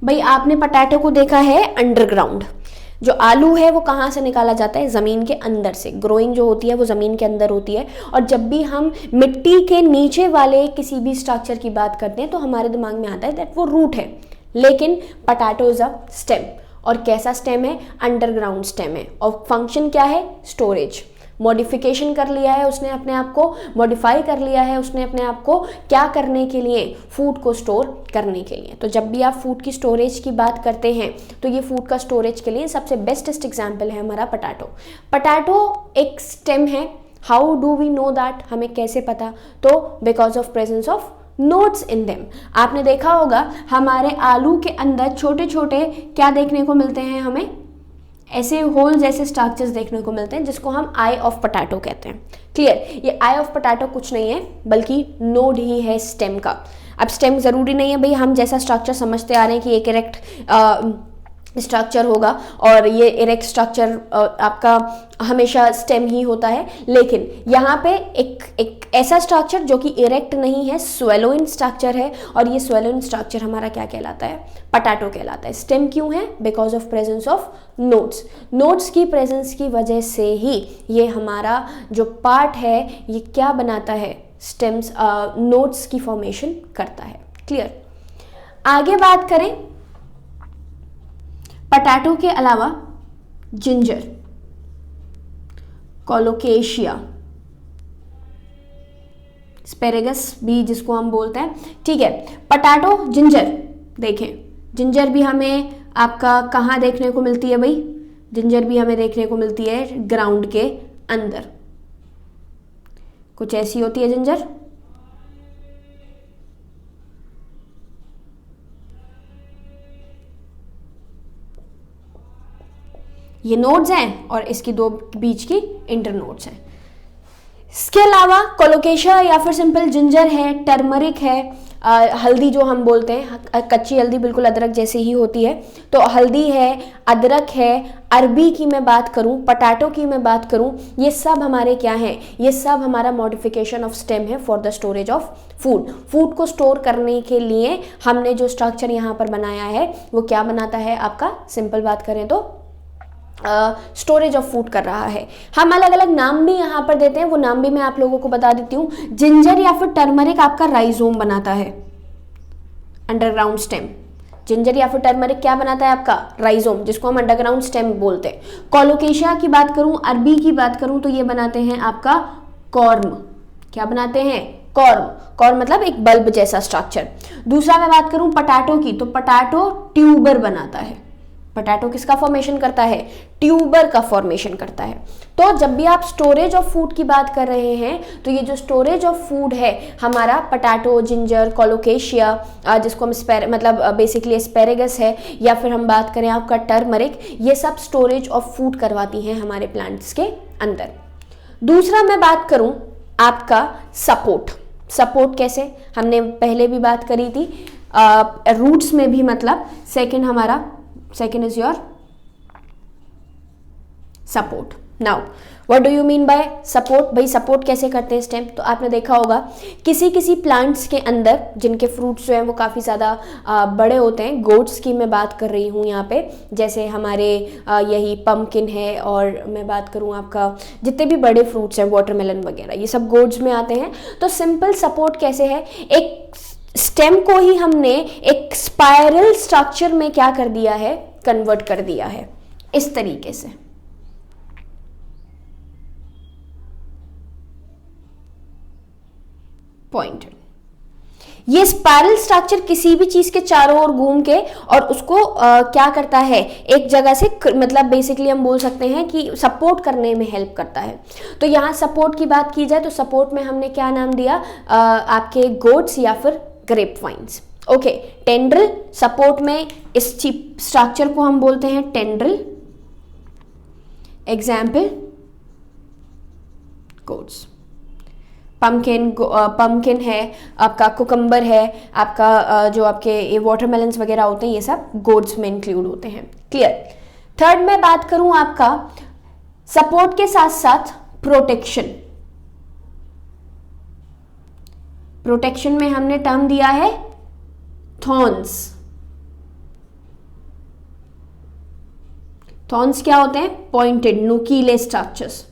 भाई आपने पोटैटो को देखा है अंडरग्राउंड, जो आलू है वो कहाँ से निकाला जाता है? ज़मीन के अंदर से। ग्रोइंग जो होती है वो ज़मीन के अंदर होती है, और जब भी हम मिट्टी के नीचे वाले किसी भी स्ट्रक्चर की बात करते हैं तो हमारे दिमाग में आता है दैट वो रूट है, लेकिन पोटैटो इज अ स्टेम। और कैसा स्टेम है? अंडरग्राउंड स्टेम है, और फंक्शन क्या है? स्टोरेज। मॉडिफिकेशन कर लिया है उसने अपने आप को, मॉडिफाई कर लिया है उसने अपने आप को, क्या करने के लिए? फूड को स्टोर करने के लिए। तो जब भी आप फूड की स्टोरेज की बात करते हैं तो ये फूड का स्टोरेज के लिए सबसे बेस्टेस्ट एग्जाम्पल है हमारा पोटैटो। पोटैटो एक स्टेम है। How do we know that? हमें कैसे पता? तो because of presence of nodes in them. आपने देखा होगा हमारे आलू के अंदर छोटे छोटे क्या देखने को मिलते हैं? हमें ऐसे होल जैसे स्ट्रक्चर्स देखने को मिलते हैं, जिसको हम आई ऑफ पोटैटो कहते हैं। क्लियर? ये आई ऑफ पोटैटो कुछ नहीं है बल्कि नोड ही है स्टेम का। अब स्टेम ज़रूरी नहीं है भाई हम जैसा स्ट्रक्चर समझते आ रहे हैं कि एक इरेक्ट स्ट्रक्चर होगा और ये इरेक्ट स्ट्रक्चर आपका हमेशा स्टेम ही होता है, लेकिन यहाँ पे एक ऐसा स्ट्रक्चर जो कि इरेक्ट नहीं है, स्वेलोइन स्ट्रक्चर है, और ये स्वेलोइन स्ट्रक्चर हमारा क्या कहलाता है? पोटैटो कहलाता है। स्टेम क्यों है? Because of presence of nodes. Nodes की प्रेजेंस की वजह से ही ये हमारा जो पार्ट है ये क्या बनाता है? स्टेम्स नोड्स की फॉर्मेशन करता है। क्लियर? आगे बात करें, पोटैटो के अलावा जिंजर, कोलोकेशिया, एस्पैरेगस भी जिसको हम बोलते हैं, ठीक है। पोटैटो, जिंजर, देखें जिंजर भी हमें आपका कहाँ देखने को मिलती है भाई? जिंजर भी हमें देखने को मिलती है ग्राउंड के अंदर, कुछ ऐसी होती है जिंजर। ये नोड्स हैं और इसकी दो बीच की इंटर नोड्स हैं। इसके अलावा कोलोकेशिया या फिर सिंपल जिंजर है, टर्मरिक है, हल्दी जो हम बोलते हैं, कच्ची हल्दी बिल्कुल अदरक जैसे ही होती है, तो हल्दी है, अदरक है, अरबी की मैं बात करूं, पोटैटो की मैं बात करूं, ये सब हमारे क्या हैं? ये सब हमारा मॉडिफिकेशन ऑफ स्टेम है for the storage of food. Food को स्टोर करने के लिए हमने जो स्ट्रक्चर यहाँ पर बनाया है वो क्या बनाता है आपका? सिंपल बात करें तो स्टोरेज ऑफ फूड कर रहा है। हम अलग अलग नाम भी यहाँ पर देते हैं, वो नाम भी मैं आप लोगों को बता देती हूँ। जिंजर या फिर टर्मरिक आपका राइजोम बनाता है, अंडरग्राउंड स्टेम। जिंजर या फिर टर्मरिक क्या बनाता है आपका? राइजोम, जिसको हम अंडरग्राउंड स्टेम बोलते हैं। कोलोकेशिया की बात करूं, अरबी की बात करूं तो ये बनाते हैं आपका कॉर्म। क्या बनाते हैं? कॉर्म। कॉर्म मतलब एक बल्ब जैसा स्ट्रक्चर। दूसरा मैं बात करूं पोटैटो की, तो पोटैटो ट्यूबर बनाता है। पोटैटो किसका फॉर्मेशन करता है? ट्यूबर का फॉर्मेशन करता है। तो जब भी आप स्टोरेज ऑफ फूड की बात कर रहे हैं तो ये जो स्टोरेज ऑफ फूड है हमारा पोटैटो, जिंजर, कोलोकेशिया, जिसको हम मतलब बेसिकली एस्पैरेगस है, या फिर हम बात करें आपका टर्मरिक, ये सब स्टोरेज ऑफ फूड करवाती हैं हमारे प्लांट्स के अंदर। दूसरा मैं बात करूं आपका सपोर्ट। सपोर्ट कैसे? हमने पहले भी बात करी थी, रूट्स में भी, मतलब second is your support. Now what do you mean by support? भाई सपोर्ट कैसे करते हैं स्टेम? तो आपने देखा होगा किसी प्लांट्स के अंदर जिनके फ्रूट्स जो हैं वो काफ़ी ज़्यादा बड़े होते हैं। गोट्स की मैं बात कर रही हूँ यहाँ पे, जैसे हमारे यही पम्पकिन है, और मैं बात करूँ आपका जितने भी बड़े फ्रूट्स हैं, वाटरमेलन वगैरह, ये सब गोट्स में आते हैं। तो सिंपल सपोर्ट कैसे है? एक स्टेम को ही हमने एक स्पाइरल स्ट्रक्चर में क्या कर दिया है, कन्वर्ट कर दिया है इस तरीके से। पॉइंटेड। ये स्पाइरल स्ट्रक्चर किसी भी चीज के चारों ओर घूम के और उसको क्या करता है, एक जगह से मतलब बेसिकली हम बोल सकते हैं कि सपोर्ट करने में हेल्प करता है। तो यहाँ सपोर्ट की बात की जाए तो सपोर्ट में हमने क्या नाम दिया, आपके गोट्स या फिर grape vines. Okay, tendril support में इस स्ट्रक्चर को हम बोलते हैं टेंड्रल। Example goats. पम्पकिन है आपका, कुकम्बर है आपका, जो आपके ये वाटरमेलन्स वगैरह होते हैं ये सब गोट्स में इंक्लूड होते हैं। क्लियर। थर्ड में बात करूं आपका सपोर्ट के साथ साथ प्रोटेक्शन। प्रोटेक्शन में हमने टर्म दिया है थॉर्न्स। थॉर्न्स क्या होते हैं, पॉइंटेड नुकीले स्ट्रक्चर्स,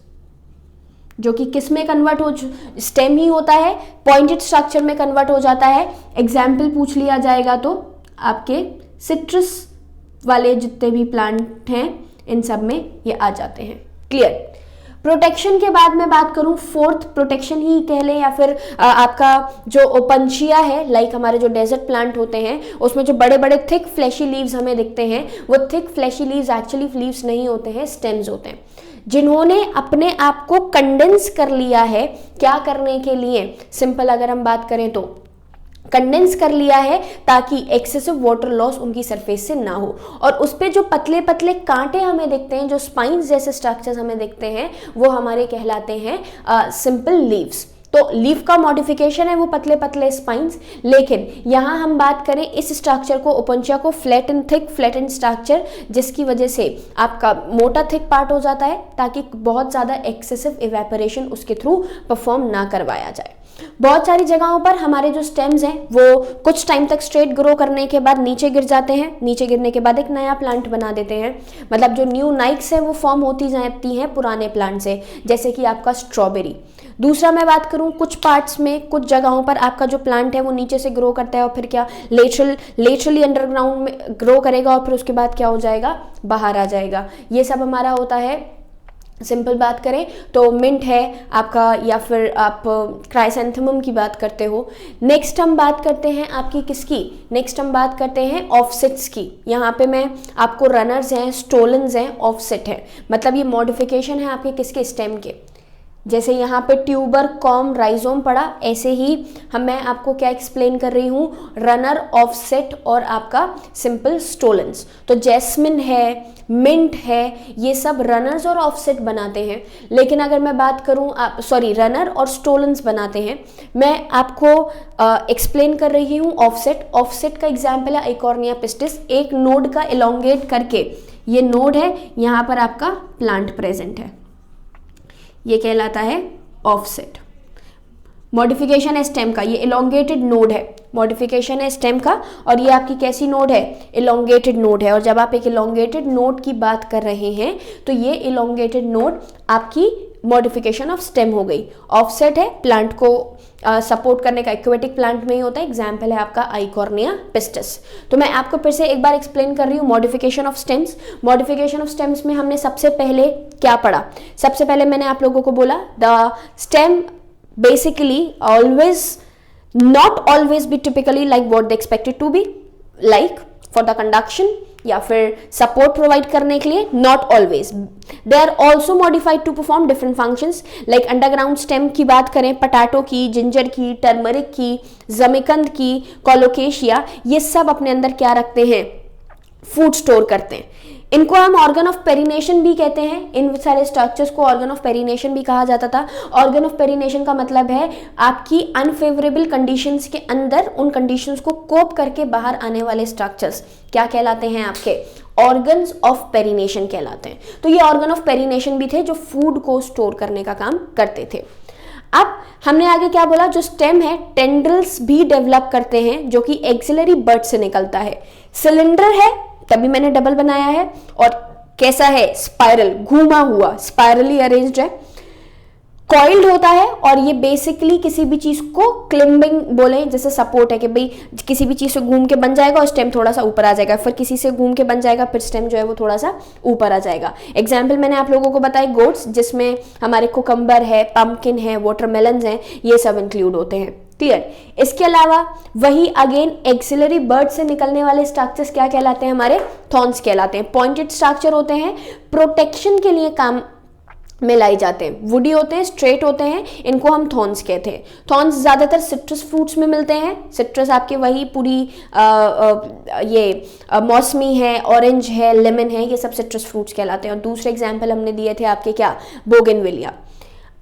जो कि किस में कन्वर्ट हो, स्टेम ही होता है, पॉइंटेड स्ट्रक्चर में कन्वर्ट हो जाता है। एग्जाम्पल पूछ लिया जाएगा तो आपके सिट्रस वाले जितने भी प्लांट हैं इन सब में ये आ जाते हैं। क्लियर। प्रोटेक्शन के बाद मैं बात करूं, फोर्थ प्रोटेक्शन ही कह लें या फिर आपका जो ओपनशिया है, लाइक हमारे जो डेजर्ट प्लांट होते हैं उसमें जो बड़े बड़े थिक फ्लैशी लीव्स हमें दिखते हैं, वो thick fleshy leaves actually leaves नहीं होते हैं, स्टेम्स होते हैं, जिन्होंने अपने आप को कंडेंस कर लिया है। क्या करने के लिए, सिंपल अगर हम बात करें तो कंडेंस कर लिया है ताकि एक्सेसिव वाटर लॉस उनकी सरफेस से ना हो। और उस पे जो पतले पतले कांटे हमें दिखते हैं, जो स्पाइन्स जैसे स्ट्रक्चर्स हमें दिखते हैं, वो हमारे कहलाते हैं सिंपल लीव्स। तो लीफ का मॉडिफिकेशन है वो पतले पतले स्पाइन्स। लेकिन यहाँ हम बात करें इस स्ट्रक्चर को, ओपनशिया को, flat and thick, flat and structure, जिसकी वजह से आपका मोटा थिक पार्ट हो जाता है ताकि बहुत ज़्यादा एक्सेसिव इवेपोरेशन उसके थ्रू परफॉर्म ना करवाया जाए। बहुत सारी जगहों पर हमारे जो स्टेम्स हैं वो कुछ टाइम तक स्ट्रेट ग्रो करने के बाद नीचे गिर जाते हैं, नीचे गिरने के बाद एक नया प्लांट बना देते हैं, मतलब जो न्यू नाइक्स है वो फॉर्म होती जाती हैं पुराने प्लांट से, जैसे कि आपका स्ट्रॉबेरी। दूसरा मैं बात करूं, कुछ पार्ट्स में, कुछ जगहों पर आपका जो प्लांट है वो नीचे से ग्रो करता है और फिर क्या लेटरली अंडरग्राउंड में ग्रो करेगा और फिर उसके बाद क्या हो जाएगा, बाहर आ जाएगा। ये सब हमारा होता है। सिंपल बात करें तो मिंट है आपका, या फिर आप क्राइसेंथेमम की बात करते हो। नेक्स्ट हम बात करते हैं आपकी किसकी, नेक्स्ट हम बात करते हैं ऑफसेट्स की। यहाँ पे मैं आपको रनर्स हैं, स्टोलन्स हैं, ऑफसेट है, मतलब ये मॉडिफिकेशन है आपके किसके, स्टेम के। जैसे यहाँ पे ट्यूबर, कॉम, राइजोम पड़ा, ऐसे ही मैं आपको क्या एक्सप्लेन कर रही हूँ, रनर, ऑफसेट और आपका सिंपल स्टोलन्स। तो जैस्मिन है, मिंट है, ये सब रनर्स और ऑफसेट बनाते हैं। लेकिन अगर मैं बात करूँ, रनर और स्टोलन्स बनाते हैं, मैं आपको एक्सप्लेन कर रही हूँ ऑफसेट। ऑफसेट का एग्जाम्पल है आइकॉर्निया पिस्टिस, एक नोड का एलोंगेट करके, ये नोड है, यहाँ पर आपका प्लांट प्रेजेंट है, ये कहलाता है ऑफसेट। मॉडिफिकेशन है स्टेम का, ये एलोंगेटेड नोड है, मॉडिफिकेशन है स्टेम का, और ये आपकी कैसी नोड है, एलोंगेटेड नोड है। और जब आप एक एलोंगेटेड नोड की बात कर रहे हैं तो ये एलोंगेटेड नोड आपकी मॉडिफिकेशन ऑफ स्टेम हो गई। ऑफसेट है, प्लांट को सपोर्ट करने का, एक्वेटिक प्लांट में ही होता है, एग्जाम्पल है आपका आइकॉर्निया पिस्टिस। तो मैं आपको फिर से एक बार एक्सप्लेन कर रही हूँ modification of stems. Modification of stems में हमने सबसे पहले क्या पढ़ा, सबसे पहले मैंने आप लोगों को बोला the stem basically not always be typically like what they expected to be, like for the conduction या फिर सपोर्ट प्रोवाइड करने के लिए, not always. They are also modified to perform different functions, like underground stem की बात करें, पटाटो की, जिंजर की, टर्मरिक की, जमीकंद की, कोलोकेशिया, ये सब अपने अंदर क्या रखते हैं, फूड स्टोर करते हैं। इनको हम ऑर्गन ऑफ पेरिनेशन भी कहते हैं, इन सारे स्ट्रक्चर्स को ऑर्गन ऑफ पेरिनेशन भी कहा जाता था। ऑर्गन ऑफ पेरिनेशन का मतलब है आपकी अनफेवरेबल कंडीशंस के अंदर उन कंडीशंस को कोप करके बाहर आने वाले स्ट्रक्चर्स क्या कहलाते हैं, आपके ऑर्गन्स ऑफ पेरिनेशन कहलाते हैं। तो ये ऑर्गन ऑफ पेरिनेशन भी थे जो फूड को स्टोर करने का काम करते थे। अब हमने आगे क्या बोला, जो स्टेम है टेंड्रिल्स भी डेवलप करते हैं जो कि एक्सिलरी बड से निकलता है। सिलेंडर है, तभी मैंने डबल बनाया है, और कैसा है, स्पाइरल, घूमा हुआ, स्पाइरली अरेंज्ड है। कॉइल्ड होता है और ये बेसिकली किसी भी चीज को क्लिम्बिंग बोले, जैसे सपोर्ट है कि भाई किसी भी चीज से घूम के बन जाएगा और स्टेम थोड़ा सा ऊपर आ जाएगा, फिर किसी से घूम के बन जाएगा फिर स्टेम जो है वो थोड़ा सा ऊपर आ जाएगा। एग्जाम्पल मैंने आप लोगों को बताया गोट्स, जिसमें हमारे कुकम्बर है, पम्पकिन है, वाटरमेलन है, ये सब इंक्लूड होते हैं। क्लियर। इसके अलावा वही अगेन एक्सिलरी बर्ड से निकलने वाले स्ट्रक्चर्स क्या कहलाते हैं, हमारे थॉर्न्स कहलाते हैं। पॉइंटेड स्ट्रक्चर होते हैं, प्रोटेक्शन के लिए काम में लाई जाते हैं, वुडी होते हैं, स्ट्रेट होते हैं, इनको हम थॉर्न्स कहते हैं। थॉर्न्स ज्यादातर सिट्रस फ्रूट्स में मिलते हैं। सिट्रस आपके वही पूरी मौसमी है, ऑरेंज है, लेमन है, ये सब सिट्रस फ्रूट्स कहलाते हैं। और दूसरे एग्जाम्पल हमने दिए थे आपके क्या, बोगनविलिया।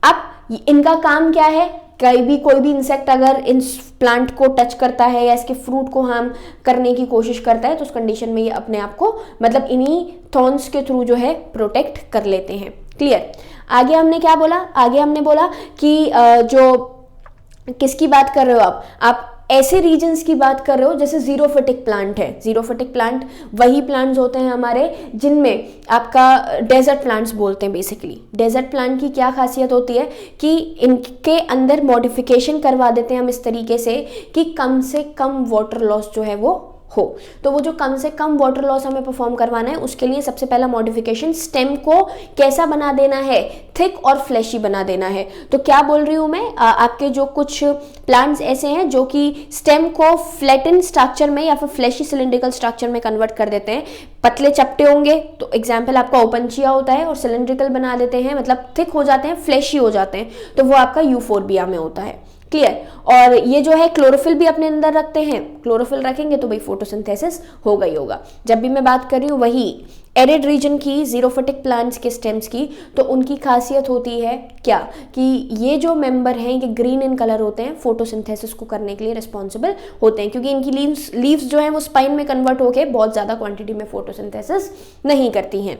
अब इनका काम क्या है, कोई भी इंसेक्ट अगर इन प्लांट को टच करता है या इसके फ्रूट को हार्म करने की कोशिश करता है तो उस कंडीशन में ये अपने आप को मतलब इन्हीं थॉर्न्स के थ्रू जो है प्रोटेक्ट कर लेते हैं। क्लियर। आगे हमने क्या बोला, आगे हमने बोला कि जो किसकी बात कर रहे हो आप ऐसे रीजन्स की बात कर रहे हो जैसे जीरोफिटिक प्लांट है। जीरोफिटिक प्लांट वही प्लांट्स होते हैं हमारे जिनमें आपका डेजर्ट प्लांट्स बोलते हैं। बेसिकली डेजर्ट प्लांट की क्या खासियत होती है कि इनके अंदर मॉडिफिकेशन करवा देते हैं हम इस तरीके से कि कम से कम वाटर लॉस जो है वो हो। तो वो जो कम से कम वाटर लॉस हमें परफॉर्म करवाना है उसके लिए सबसे पहला मॉडिफिकेशन स्टेम को कैसा बना देना है, थिक और फ्लैशी बना देना है। तो क्या बोल रही हूं मैं, आपके जो कुछ प्लांट्स ऐसे हैं जो कि स्टेम को फ्लैटन स्ट्रक्चर में या फिर फ्लैशी सिलिंड्रिकल स्ट्रक्चर में कन्वर्ट कर देते हैं। पतले चपटे होंगे तो एग्जाम्पल आपका ओपनचिया होता है, और सिलिंड्रिकल बना देते हैं मतलब थिक हो जाते हैं, फ्लैशी हो जाते हैं, तो वो आपका यूफोर्बिया में होता है। क्लियर। और ये जो है क्लोरोफिल भी अपने अंदर रखते हैं। क्लोरोफिल रखेंगे तो भाई फोटोसिंथेसिस होगा ही होगा। जब भी मैं बात कर रही हूँ वही एरिड रीजन की, जीरोफिटिक प्लांट्स के स्टेम्स की, तो उनकी खासियत होती है क्या कि ये जो मेंबर हैं ये ग्रीन इन कलर होते हैं, फोटोसिंथेसिस को करने के लिए रिस्पॉन्सिबल होते हैं, क्योंकि इनकी लीव्स जो हैं वो स्पाइन में कन्वर्ट होकर बहुत ज़्यादा क्वांटिटी में फोटोसिंथेसिस नहीं करती हैं।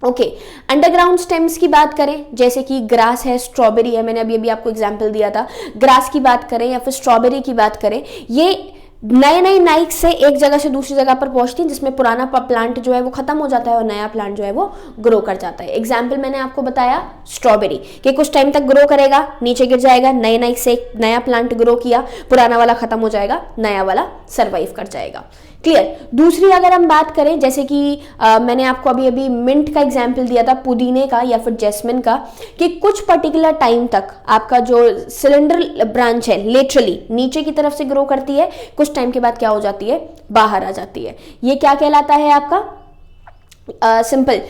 ओके। अंडरग्राउंड स्टेम्स की बात करें जैसे कि ग्रास है, स्ट्रॉबेरी है, मैंने अभी आपको एग्जांपल दिया था। ग्रास की बात करें या फिर स्ट्रॉबेरी की बात करें, ये नए नाइक से एक जगह से दूसरी जगह पर पहुंचती हैं जिसमें पुराना प्लांट जो है वो खत्म हो जाता है और नया प्लांट जो है वो ग्रो कर जाता है। एग्जाम्पल मैंने आपको बताया स्ट्रॉबेरी कि कुछ टाइम तक ग्रो करेगा, नीचे गिर जाएगा, नए नाइक से एक नया प्लांट ग्रो किया, पुराना वाला खत्म हो जाएगा, नया वाला सर्वाइव कर जाएगा। क्लियर। दूसरी अगर हम बात करें जैसे कि मैंने आपको अभी मिंट का एग्जाम्पल दिया था, पुदीने का या फिर जैस्मिन का, कि कुछ पर्टिकुलर टाइम तक आपका जो सिलेंडर ब्रांच है लेटरली नीचे की तरफ से ग्रो करती है, कुछ टाइम के बाद क्या हो जाती है, बाहर आ जाती है। ये क्या कहलाता है आपका सिंपल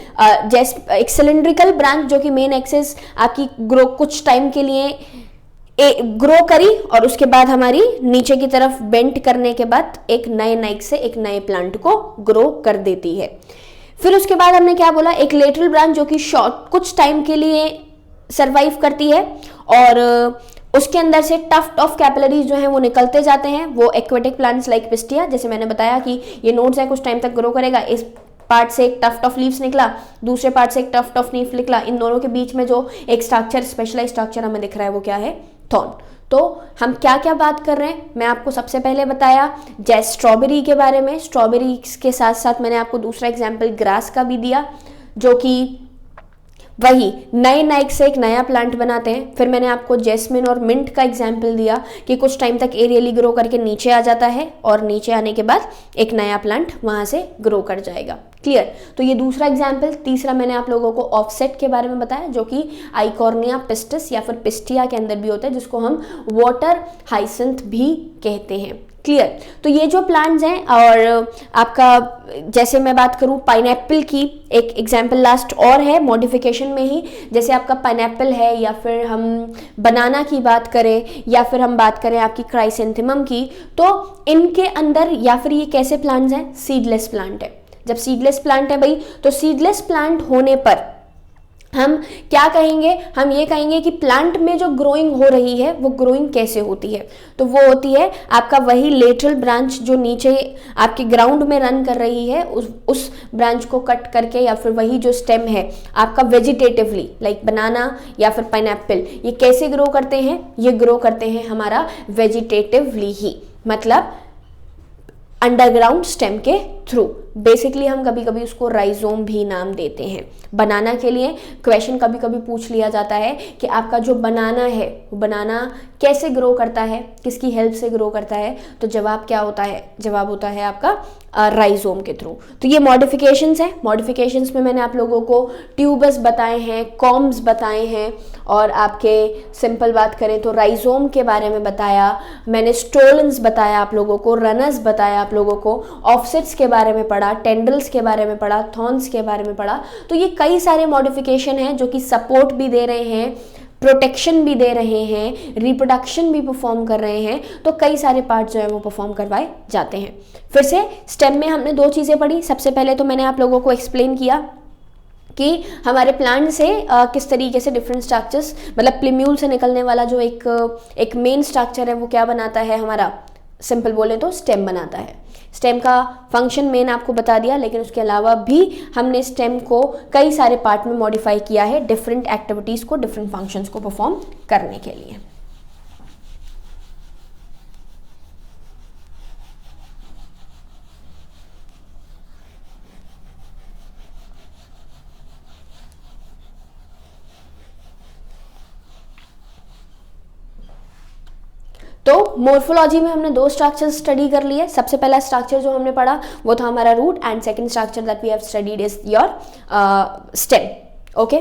एक सिलिंड्रिकल ब्रांच जो कि मेन एक्सिस आपकी ग्रो कुछ टाइम के लिए ग्रो करी और उसके बाद हमारी नीचे की तरफ बेंट करने के बाद एक नए नाइक से एक नए प्लांट को ग्रो कर देती है। फिर उसके बाद हमने क्या बोला, एक लेटरल ब्रांच जो कि शॉर्ट कुछ टाइम के लिए सरवाइव करती है और उसके अंदर से टफ्ट ऑफ कैपिलरीज जो हैं वो निकलते जाते हैं। वो एक्वेटिक प्लांट्स लाइक पिस्टिया, जैसे मैंने बताया कि ये नोड्स है, कुछ टाइम तक ग्रो करेगा, इस पार्ट से एक टफ्ट ऑफ लीव्स निकला, दूसरे पार्ट से एक टफ्ट ऑफ लीफ निकला, इन दोनों के बीच में जो एक स्ट्रक्चर स्पेशलाइज स्ट्रक्चर हमें दिख रहा है वो क्या है, थॉर्न। तो हम क्या क्या बात कर रहे हैं, मैं आपको सबसे पहले बताया जैसे स्ट्रॉबेरी के बारे में, स्ट्रॉबेरी के साथ साथ मैंने आपको दूसरा एग्जाम्पल ग्रास का भी दिया जो कि वही नए नाइक से एक नया प्लांट बनाते हैं। फिर मैंने आपको जैस्मिन और मिंट का एग्जाम्पल दिया कि कुछ टाइम तक एरियली ग्रो करके नीचे आ जाता है और नीचे आने के बाद एक नया प्लांट वहां से ग्रो कर जाएगा। क्लियर। तो ये दूसरा एग्जाम्पल। तीसरा मैंने आप लोगों को ऑफसेट के बारे में बताया जो कि आइकॉर्निया पिस्टिस या फिर पिस्टिया के अंदर भी होता है, जिसको हम वाटर हाइसिंथ भी कहते हैं। क्लियर। तो ये जो प्लांट्स हैं, और आपका जैसे मैं बात करूं पाइनएप्पल की, एक एग्जाम्पल लास्ट और है मॉडिफिकेशन में ही, जैसे आपका पाइनएप्पल है या फिर हम बनाना की बात करें या फिर हम बात करें आपकी क्राइसेंथेमम की, तो इनके अंदर या फिर ये कैसे प्लांट्स हैं, सीडलेस प्लांट है। जब सीडलेस प्लांट है भाई, तो सीडलेस प्लांट होने पर हम क्या कहेंगे, हम ये कहेंगे कि प्लांट में जो ग्रोइंग हो रही है वो ग्रोइंग कैसे होती है, तो वो होती है आपका वही लेटरल ब्रांच जो नीचे आपके ग्राउंड में रन कर रही है, उस ब्रांच को कट करके, या फिर वही जो स्टेम है आपका वेजिटेटिवली लाइक बनाना या फिर पाइनएप्पल, ये कैसे ग्रो करते हैं, ये ग्रो करते हैं हमारा वेजिटेटिवली ही, मतलब अंडरग्राउंड स्टेम के थ्रू, बेसिकली हम कभी कभी उसको राइजोम भी नाम देते हैं। बनाना के लिए क्वेश्चन कभी कभी पूछ लिया जाता है कि आपका जो बनाना है वो बनाना कैसे ग्रो करता है, किसकी हेल्प से ग्रो करता है, तो जवाब क्या होता है, जवाब होता है आपका राइजोम के थ्रू। तो ये मॉडिफिकेशंस है। मॉडिफिकेशंस में मैंने आप लोगों को ट्यूबस बताए हैं, कॉम्स बताए हैं, और आपके सिंपल बात करें तो राइजोम के बारे में बताया मैंने, स्टोलन्स बताया आप लोगों को, रनर्स बताया आप लोगों को, ऑफसेट्स के बारे में पढ़ा, टेंडल्स के बारे में पढ़ा, थॉर्न्स के बारे में पढ़ा। तो ये कई सारे मॉडिफिकेशन हैं जो कि सपोर्ट भी दे रहे हैं, प्रोटेक्शन भी दे रहे हैं, रिप्रोडक्शन भी परफॉर्म कर रहे हैं। तो कई सारे पार्ट जो है वो परफॉर्म करवाए जाते हैं। फिर से स्टेम में हमने दो चीज़ें पढ़ी। सबसे पहले तो मैंने आप लोगों को एक्सप्लेन किया कि हमारे प्लांट से किस तरीके से डिफरेंट स्ट्रक्चर्स, मतलब प्लिम्यूल से निकलने वाला जो एक मेन स्ट्रक्चर है वो क्या बनाता है हमारा, सिंपल बोले तो स्टेम बनाता है। स्टेम का फंक्शन मेन आपको बता दिया, लेकिन उसके अलावा भी हमने स्टेम को कई सारे पार्ट में मॉडिफाई किया है डिफरेंट एक्टिविटीज़ को, डिफरेंट फंक्शंस को परफॉर्म करने के लिए। तो मोर्फोलॉजी में हमने दो स्ट्रक्चर स्टडी कर लिए। सबसे पहला स्ट्रक्चर जो हमने पढ़ा वो था हमारा root, and second structure that we have studied is your stem. Okay,